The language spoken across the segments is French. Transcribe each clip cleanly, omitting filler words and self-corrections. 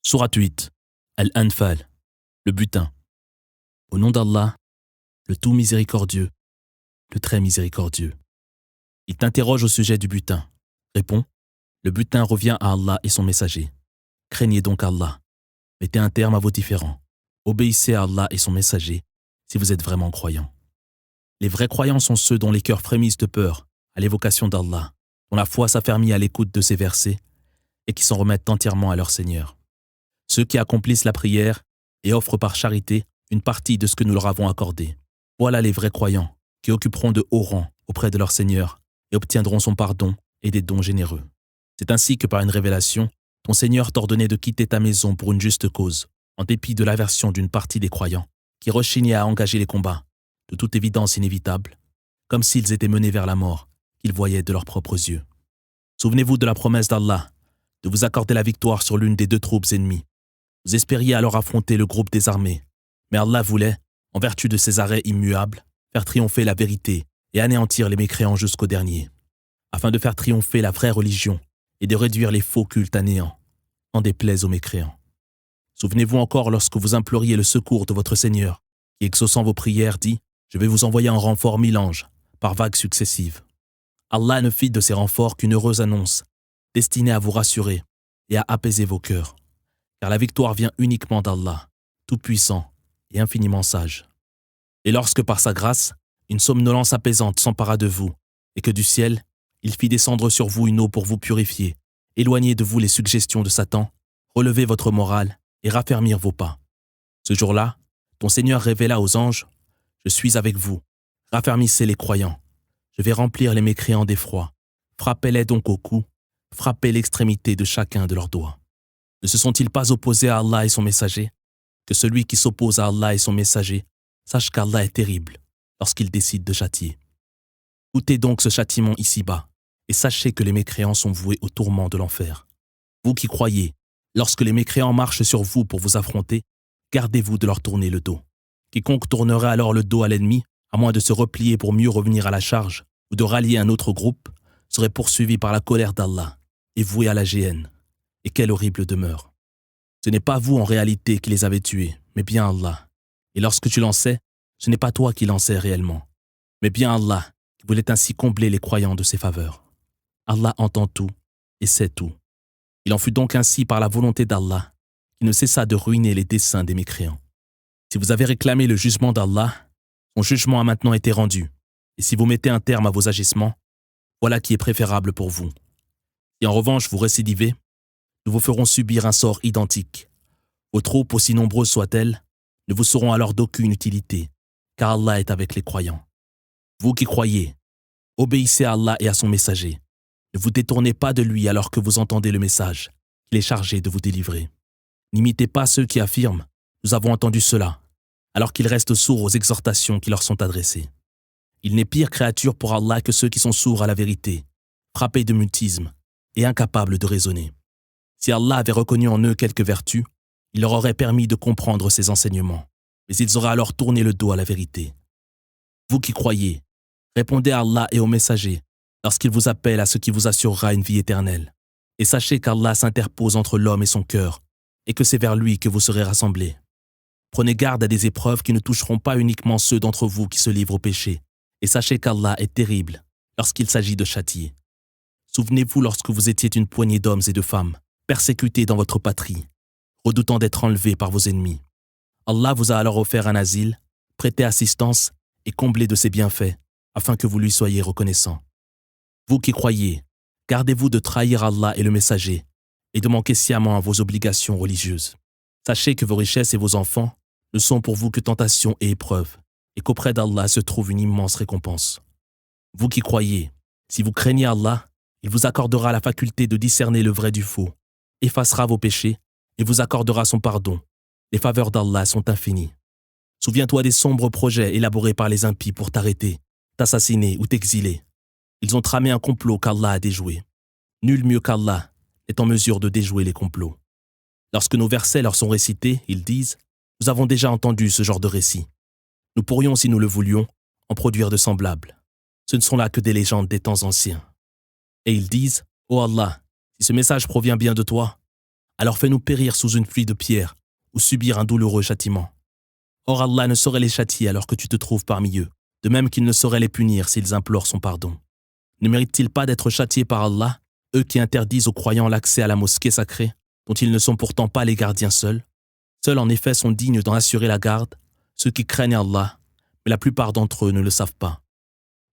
Sourate 8, Al-Anfal, le butin. Au nom d'Allah, le tout miséricordieux, le très miséricordieux. Il t'interroge au sujet du butin. Réponds, le butin revient à Allah et son messager. Craignez donc Allah. Mettez un terme à vos différends. Obéissez à Allah et son messager si vous êtes vraiment croyants. Les vrais croyants sont ceux dont les cœurs frémissent de peur à l'évocation d'Allah, dont la foi s'affermit à l'écoute de ses versets et qui s'en remettent entièrement à leur Seigneur. Ceux qui accomplissent la prière et offrent par charité une partie de ce que nous leur avons accordé. Voilà les vrais croyants qui occuperont de hauts rangs auprès de leur Seigneur et obtiendront son pardon et des dons généreux. C'est ainsi que par une révélation, ton Seigneur t'ordonnait de quitter ta maison pour une juste cause, en dépit de l'aversion d'une partie des croyants, qui rechignaient à engager les combats, de toute évidence inévitable, comme s'ils étaient menés vers la mort, qu'ils voyaient de leurs propres yeux. Souvenez-vous de la promesse d'Allah, de vous accorder la victoire sur l'une des deux troupes ennemies. Vous espériez alors affronter le groupe des armées, mais Allah voulait, en vertu de ses arrêts immuables, faire triompher la vérité et anéantir les mécréants jusqu'au dernier, afin de faire triompher la vraie religion et de réduire les faux cultes à néant, en déplaise aux mécréants. Souvenez-vous encore lorsque vous imploriez le secours de votre Seigneur, qui exaucant vos prières dit « Je vais vous envoyer en renfort 1000 anges, par vagues successives. » Allah ne fit de ces renforts qu'une heureuse annonce, destinée à vous rassurer et à apaiser vos cœurs, car la victoire vient uniquement d'Allah, tout-puissant et infiniment sage. Et lorsque par sa grâce, une somnolence apaisante s'empara de vous, et que du ciel, il fit descendre sur vous une eau pour vous purifier, éloigner de vous les suggestions de Satan, relever votre morale et raffermir vos pas. Ce jour-là, ton Seigneur révéla aux anges « Je suis avec vous, raffermissez les croyants, je vais remplir les mécréants d'effroi, frappez-les donc au cou, frappez l'extrémité de chacun de leurs doigts. » Ne se sont-ils pas opposés à Allah et son messager? Que celui qui s'oppose à Allah et son messager sache qu'Allah est terrible lorsqu'il décide de châtier. Goûtez donc ce châtiment ici-bas et sachez que les mécréants sont voués au tourment de l'enfer. Vous qui croyez, lorsque les mécréants marchent sur vous pour vous affronter, gardez-vous de leur tourner le dos. Quiconque tournerait alors le dos à l'ennemi, à moins de se replier pour mieux revenir à la charge ou de rallier un autre groupe, serait poursuivi par la colère d'Allah et voué à la géhenne. Et quelle horrible demeure. Ce n'est pas vous en réalité qui les avez tués, mais bien Allah. Et lorsque tu l'en sais, ce n'est pas toi qui l'en sais réellement, mais bien Allah qui voulait ainsi combler les croyants de ses faveurs. Allah entend tout et sait tout. Il en fut donc ainsi par la volonté d'Allah, qui ne cessa de ruiner les desseins des mécréants. Si vous avez réclamé le jugement d'Allah, son jugement a maintenant été rendu, et si vous mettez un terme à vos agissements, voilà qui est préférable pour vous. Si en revanche vous récidivez, nous vous ferons subir un sort identique. Vos troupes, aussi nombreuses soient-elles, ne vous seront alors d'aucune utilité, car Allah est avec les croyants. Vous qui croyez, obéissez à Allah et à son messager. Ne vous détournez pas de lui alors que vous entendez le message qu'il est chargé de vous délivrer. N'imitez pas ceux qui affirment « Nous avons entendu cela », alors qu'ils restent sourds aux exhortations qui leur sont adressées. Il n'est pire créature pour Allah que ceux qui sont sourds à la vérité, frappés de mutisme et incapables de raisonner. Si Allah avait reconnu en eux quelques vertus, il leur aurait permis de comprendre ses enseignements, mais ils auraient alors tourné le dos à la vérité. Vous qui croyez, répondez à Allah et aux messagers lorsqu'il vous appelle à ce qui vous assurera une vie éternelle. Et sachez qu'Allah s'interpose entre l'homme et son cœur, et que c'est vers lui que vous serez rassemblés. Prenez garde à des épreuves qui ne toucheront pas uniquement ceux d'entre vous qui se livrent au péché, et sachez qu'Allah est terrible lorsqu'il s'agit de châtier. Souvenez-vous lorsque vous étiez une poignée d'hommes et de femmes, persécutés dans votre patrie, redoutant d'être enlevés par vos ennemis. Allah vous a alors offert un asile, prêté assistance et comblé de ses bienfaits, afin que vous lui soyez reconnaissants. Vous qui croyez, gardez-vous de trahir Allah et le messager, et de manquer sciemment à vos obligations religieuses. Sachez que vos richesses et vos enfants ne sont pour vous que tentations et épreuves, et qu'auprès d'Allah se trouve une immense récompense. Vous qui croyez, si vous craignez Allah, il vous accordera la faculté de discerner le vrai du faux, effacera vos péchés et vous accordera son pardon. Les faveurs d'Allah sont infinies. Souviens-toi des sombres projets élaborés par les impies pour t'arrêter, t'assassiner ou t'exiler. Ils ont tramé un complot qu'Allah a déjoué. Nul mieux qu'Allah est en mesure de déjouer les complots. Lorsque nos versets leur sont récités, ils disent « Nous avons déjà entendu ce genre de récit. Nous pourrions, si nous le voulions, en produire de semblables. Ce ne sont là que des légendes des temps anciens. » Et ils disent « Ô Allah, si ce message provient bien de toi, alors fais-nous périr sous une pluie de pierres ou subir un douloureux châtiment. Or Allah ne saurait les châtier alors que tu te trouves parmi eux, de même qu'il ne saurait les punir s'ils implorent son pardon. Ne méritent-ils pas d'être châtiés par Allah, eux qui interdisent aux croyants l'accès à la mosquée sacrée, dont ils ne sont pourtant pas les gardiens seuls? Seuls en effet sont dignes d'en assurer la garde ceux qui craignent Allah, mais la plupart d'entre eux ne le savent pas.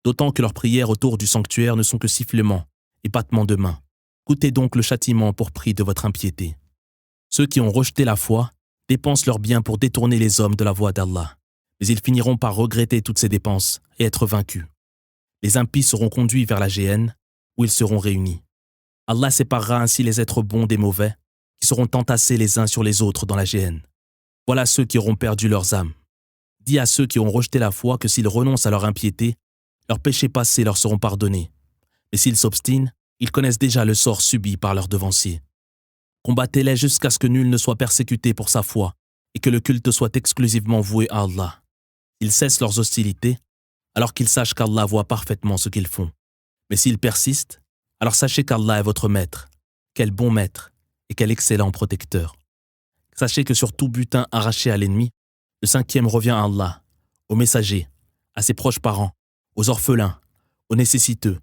D'autant que leurs prières autour du sanctuaire ne sont que sifflements et battements de mains. Goûtez donc le châtiment pour prix de votre impiété. Ceux qui ont rejeté la foi dépensent leurs biens pour détourner les hommes de la voie d'Allah, mais ils finiront par regretter toutes ces dépenses et être vaincus. Les impies seront conduits vers la géhenne, où ils seront réunis. Allah séparera ainsi les êtres bons des mauvais, qui seront entassés les uns sur les autres dans la géhenne. Voilà ceux qui auront perdu leurs âmes. Dis à ceux qui ont rejeté la foi que s'ils renoncent à leur impiété, leurs péchés passés leur seront pardonnés. Mais s'ils s'obstinent, ils connaissent déjà le sort subi par leurs devanciers. Combattez-les jusqu'à ce que nul ne soit persécuté pour sa foi et que le culte soit exclusivement voué à Allah. Ils cessent leurs hostilités, alors qu'ils sachent qu'Allah voit parfaitement ce qu'ils font. Mais s'ils persistent, alors sachez qu'Allah est votre maître. Quel bon maître et quel excellent protecteur. Sachez que sur tout butin arraché à l'ennemi, le 5e revient à Allah, aux messagers, à ses proches parents, aux orphelins, aux nécessiteux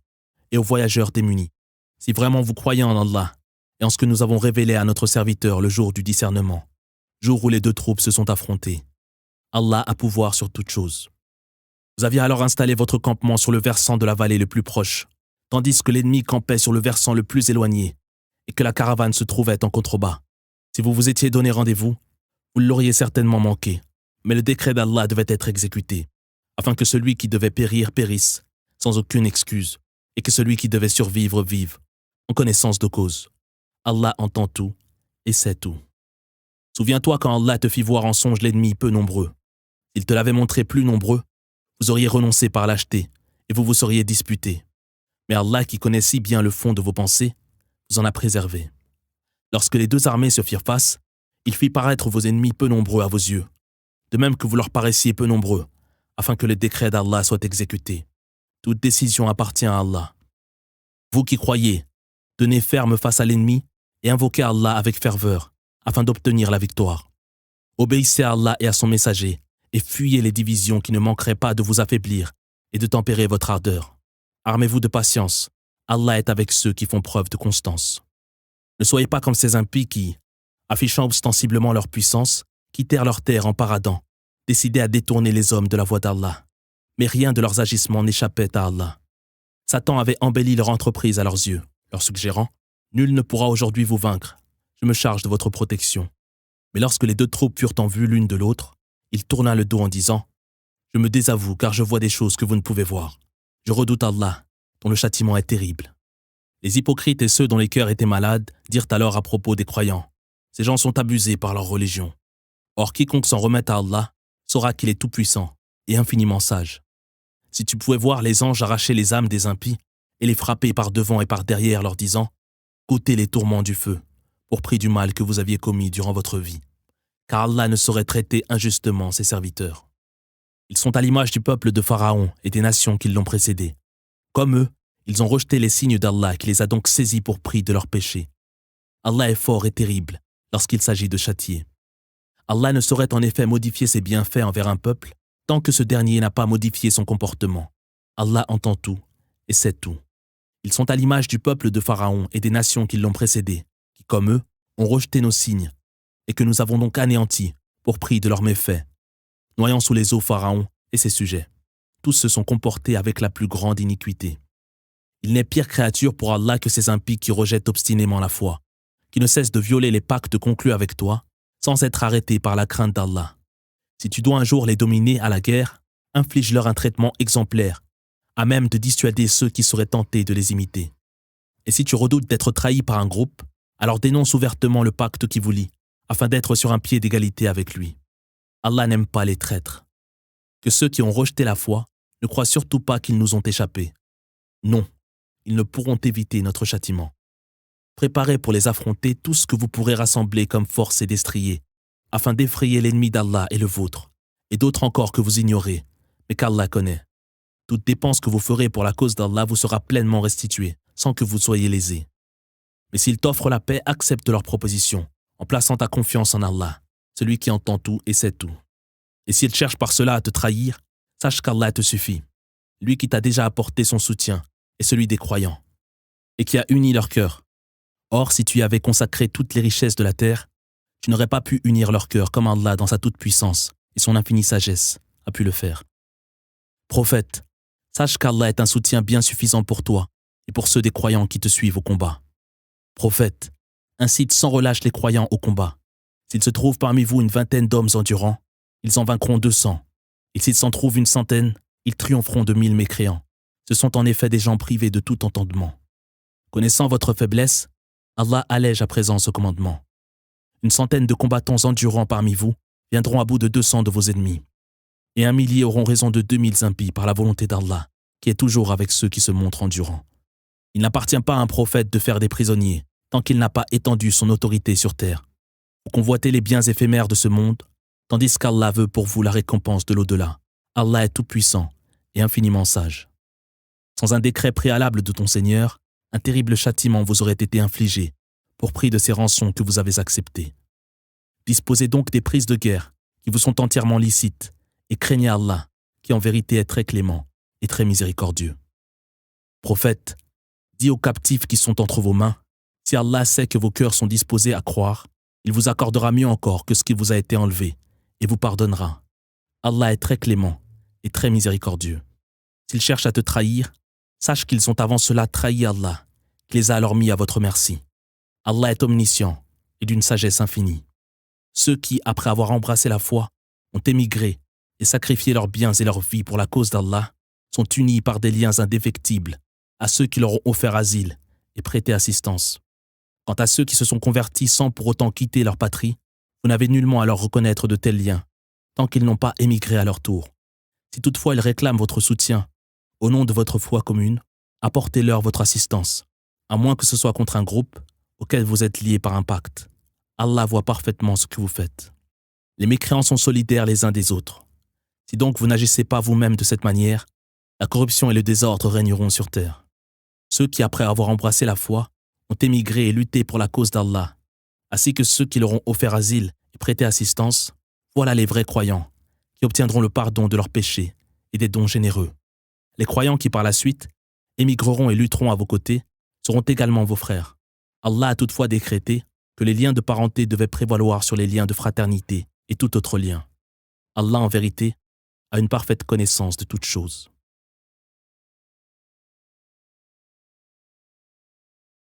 et aux voyageurs démunis. Si vraiment vous croyez en Allah et en ce que nous avons révélé à notre serviteur le jour du discernement, jour où les deux troupes se sont affrontées, Allah a pouvoir sur toute chose. Vous aviez alors installé votre campement sur le versant de la vallée le plus proche, tandis que l'ennemi campait sur le versant le plus éloigné et que la caravane se trouvait en contrebas. Si vous vous étiez donné rendez-vous, vous l'auriez certainement manqué, mais le décret d'Allah devait être exécuté, afin que celui qui devait périr périsse, sans aucune excuse, et que celui qui devait survivre vive, en connaissance de cause. Allah entend tout et sait tout. Souviens-toi quand Allah te fit voir en songe l'ennemi peu nombreux. S'il te l'avait montré plus nombreux, vous auriez renoncé par lâcheté et vous vous seriez disputés. Mais Allah qui connaît si bien le fond de vos pensées, vous en a préservé. Lorsque les deux armées se firent face, il fit paraître vos ennemis peu nombreux à vos yeux, de même que vous leur paraissiez peu nombreux, afin que le décret d'Allah soit exécuté. Toute décision appartient à Allah. Vous qui croyez, tenez ferme face à l'ennemi et invoquez Allah avec ferveur, afin d'obtenir la victoire. Obéissez à Allah et à son messager, et fuyez les divisions qui ne manqueraient pas de vous affaiblir et de tempérer votre ardeur. Armez-vous de patience, Allah est avec ceux qui font preuve de constance. Ne soyez pas comme ces impies qui, affichant ostensiblement leur puissance, quittèrent leur terre en paradant, décidés à détourner les hommes de la voie d'Allah. Mais rien de leurs agissements n'échappait à Allah. Satan avait embelli leur entreprise à leurs yeux, leur suggérant « Nul ne pourra aujourd'hui vous vaincre, je me charge de votre protection. » Mais lorsque les deux troupes furent en vue l'une de l'autre, il tourna le dos en disant « Je me désavoue car je vois des choses que vous ne pouvez voir. Je redoute Allah, dont le châtiment est terrible. » Les hypocrites et ceux dont les cœurs étaient malades dirent alors à propos des croyants « Ces gens sont abusés par leur religion. » Or quiconque s'en remet à Allah saura qu'il est tout-puissant et infiniment sage. Si tu pouvais voir les anges arracher les âmes des impies et les frapper par devant et par derrière leur disant « Goûtez les tourments du feu, pour prix du mal que vous aviez commis durant votre vie. » Car Allah ne saurait traiter injustement ses serviteurs. Ils sont à l'image du peuple de Pharaon et des nations qui l'ont précédé. Comme eux, ils ont rejeté les signes d'Allah qui les a donc saisis pour prix de leurs péchés. Allah est fort et terrible lorsqu'il s'agit de châtier. Allah ne saurait en effet modifier ses bienfaits envers un peuple tant que ce dernier n'a pas modifié son comportement. Allah entend tout et sait tout. Ils sont à l'image du peuple de Pharaon et des nations qui l'ont précédé, qui, comme eux, ont rejeté nos signes, et que nous avons donc anéantis pour prix de leurs méfaits, noyant sous les eaux Pharaon et ses sujets. Tous se sont comportés avec la plus grande iniquité. Il n'est pire créature pour Allah que ces impies qui rejettent obstinément la foi, qui ne cessent de violer les pactes conclus avec toi, sans être arrêtés par la crainte d'Allah. Si tu dois un jour les dominer à la guerre, inflige-leur un traitement exemplaire, à même de dissuader ceux qui seraient tentés de les imiter. Et si tu redoutes d'être trahi par un groupe, alors dénonce ouvertement le pacte qui vous lie, afin d'être sur un pied d'égalité avec lui. Allah n'aime pas les traîtres. Que ceux qui ont rejeté la foi ne croient surtout pas qu'ils nous ont échappé. Non, ils ne pourront éviter notre châtiment. Préparez pour les affronter tout ce que vous pourrez rassembler comme force et destriers, afin d'effrayer l'ennemi d'Allah et le vôtre, et d'autres encore que vous ignorez, mais qu'Allah connaît. Toute dépense que vous ferez pour la cause d'Allah vous sera pleinement restituée, sans que vous soyez lésés. Mais s'ils t'offrent la paix, accepte leur proposition, en plaçant ta confiance en Allah, celui qui entend tout et sait tout. Et s'ils cherchent par cela à te trahir, sache qu'Allah te suffit, lui qui t'a déjà apporté son soutien et celui des croyants, et qui a uni leur cœur. Or, si tu y avais consacré toutes les richesses de la terre, tu n'aurais pas pu unir leur cœur comme Allah, dans sa toute-puissance et son infinie sagesse, a pu le faire. Prophète, sache qu'Allah est un soutien bien suffisant pour toi et pour ceux des croyants qui te suivent au combat. Prophète, incite sans relâche les croyants au combat. S'il se trouve parmi vous une vingtaine d'hommes endurants, ils en vaincront 200. Et s'il s'en trouve une centaine, ils triompheront de 1000 mécréants. Ce sont en effet des gens privés de tout entendement. Connaissant votre faiblesse, Allah allège à présent ce commandement. Une centaine de combattants endurants parmi vous viendront à bout de 200 de vos ennemis. Et 1 millier auront raison de 2000 impies par la volonté d'Allah, qui est toujours avec ceux qui se montrent endurants. Il n'appartient pas à un prophète de faire des prisonniers, tant qu'il n'a pas étendu son autorité sur terre. Vous convoitez les biens éphémères de ce monde, tandis qu'Allah veut pour vous la récompense de l'au-delà. Allah est tout-puissant et infiniment sage. Sans un décret préalable de ton Seigneur, un terrible châtiment vous aurait été infligé, pour prix de ces rançons que vous avez acceptées. Disposez donc des prises de guerre, qui vous sont entièrement licites, et craignez Allah, qui en vérité est très clément et très miséricordieux. Prophète, dis aux captifs qui sont entre vos mains, si Allah sait que vos cœurs sont disposés à croire, il vous accordera mieux encore que ce qui vous a été enlevé, et vous pardonnera. Allah est très clément et très miséricordieux. S'ils cherchent à te trahir, sache qu'ils ont avant cela trahi Allah, qui les a alors mis à votre merci. Allah est omniscient et d'une sagesse infinie. Ceux qui, après avoir embrassé la foi, ont émigré et sacrifié leurs biens et leurs vies pour la cause d'Allah, sont unis par des liens indéfectibles à ceux qui leur ont offert asile et prêté assistance. Quant à ceux qui se sont convertis sans pour autant quitter leur patrie, vous n'avez nullement à leur reconnaître de tels liens, tant qu'ils n'ont pas émigré à leur tour. Si toutefois ils réclament votre soutien, au nom de votre foi commune, apportez-leur votre assistance, à moins que ce soit contre un groupe auquel vous êtes liés par un pacte. Allah voit parfaitement ce que vous faites. Les mécréants sont solidaires les uns des autres. Si donc vous n'agissez pas vous-même de cette manière, la corruption et le désordre régneront sur terre. Ceux qui, après avoir embrassé la foi, ont émigré et lutté pour la cause d'Allah, ainsi que ceux qui leur ont offert asile et prêté assistance, voilà les vrais croyants, qui obtiendront le pardon de leurs péchés et des dons généreux. Les croyants qui, par la suite, émigreront et lutteront à vos côtés, seront également vos frères. Allah a toutefois décrété que les liens de parenté devaient prévaloir sur les liens de fraternité et tout autre lien. Allah, en vérité, a une parfaite connaissance de toutes choses.